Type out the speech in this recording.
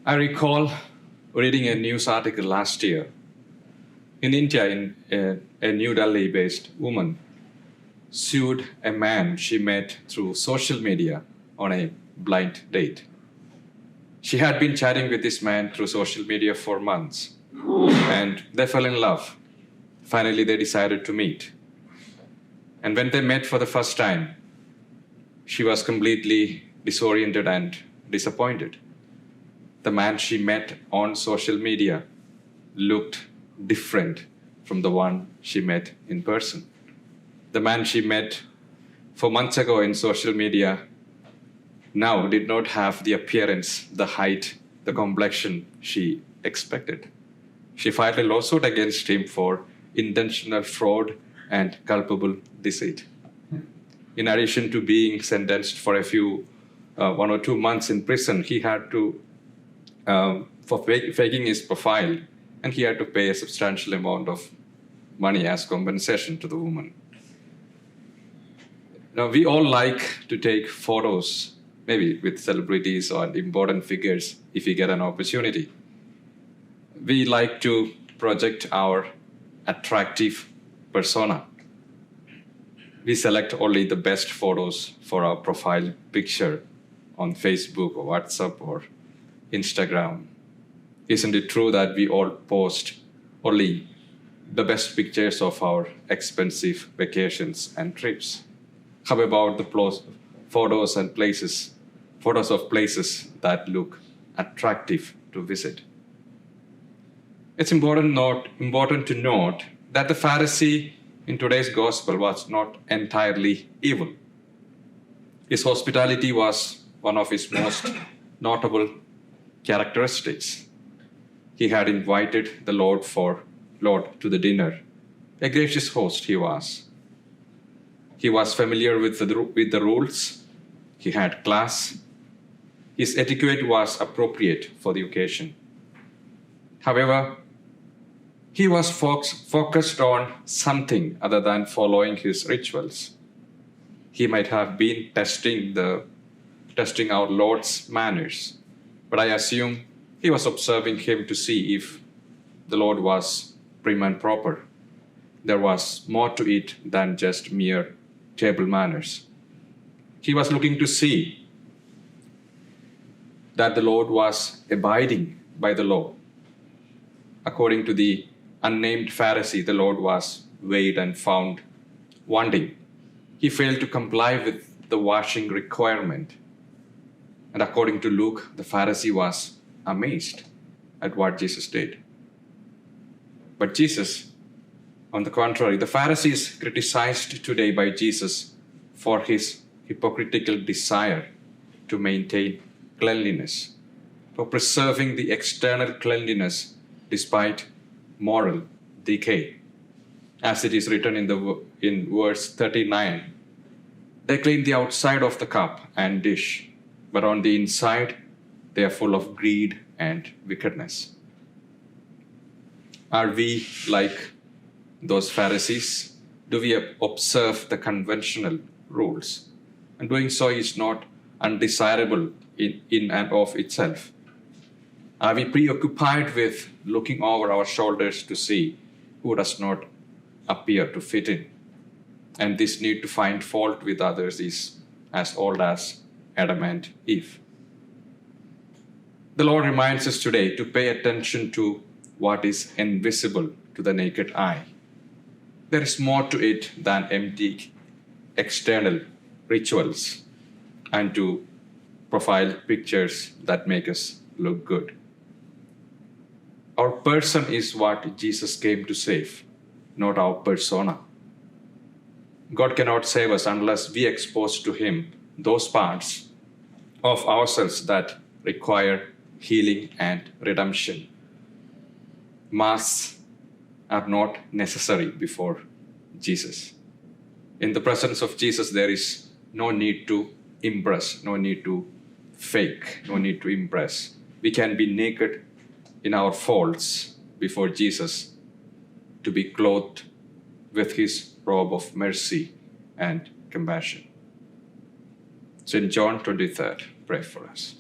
I recall reading a news article last year. In India, a New Delhi-based woman sued a man she met through social media on a blind date. She had been chatting with this man through social media for months, and they fell in love. Finally, they decided to meet. And when they met for the first time, she was completely disoriented and disappointed. The man she met on social media looked different from the one she met in person. The man she met 4 months ago in social media now did not have the appearance, the height, the complexion she expected. She filed a lawsuit against him for intentional fraud and culpable deceit. In addition to being sentenced for 1 or 2 months in prison, he had to, for faking his profile, and he had to pay a substantial amount of money as compensation to the woman. Now, we all like to take photos, maybe with celebrities or important figures, if we get an opportunity. We like to project our attractive persona. We select only the best photos for our profile picture on Facebook or WhatsApp or Instagram. Isn't it true that we all post only the best pictures of our expensive vacations and trips? How about the photos of places that look attractive to visit? It's important to note that the Pharisee in today's gospel was not entirely evil. His hospitality was one of his most notable characteristics. He had invited the Lord to the dinner. A gracious host he was. He was familiar with the rules. He had class. His etiquette was appropriate for the occasion. However, he was focused on something other than following his rituals. He might have been testing our Lord's manners, but I assume he was observing him to see if the Lord was prim and proper. There was more to it than just mere table manners. He was looking to see that the Lord was abiding by the law. According to the unnamed Pharisee, the Lord was weighed and found wanting. He failed to comply with the washing requirement. And according to Luke, the Pharisee was amazed at what Jesus did. But Jesus, on the contrary, the Pharisee is criticized today by Jesus for his hypocritical desire to maintain cleanliness, for preserving the external cleanliness despite moral decay. As it is written in verse 39, they clean the outside of the cup and dish, but on the inside they are full of greed and wickedness. Are we like those Pharisees? Do we observe the conventional rules? And doing so is not undesirable in and of itself. Are we preoccupied with looking over our shoulders to see who does not appear to fit in? And this need to find fault with others is as old as Adam and Eve. The Lord reminds us today to pay attention to what is invisible to the naked eye. There is more to it than empty external rituals and to profile pictures that make us look good. Our person is what Jesus came to save, not our persona. God cannot save us unless we expose to Him those parts of ourselves that require healing and redemption. Masks are not necessary before Jesus. In the presence of Jesus, there is no need to impress, no need to fake, no need to impress. We can be naked in our faults before Jesus to be clothed with His robe of mercy and compassion. St. John 23rd, pray for us.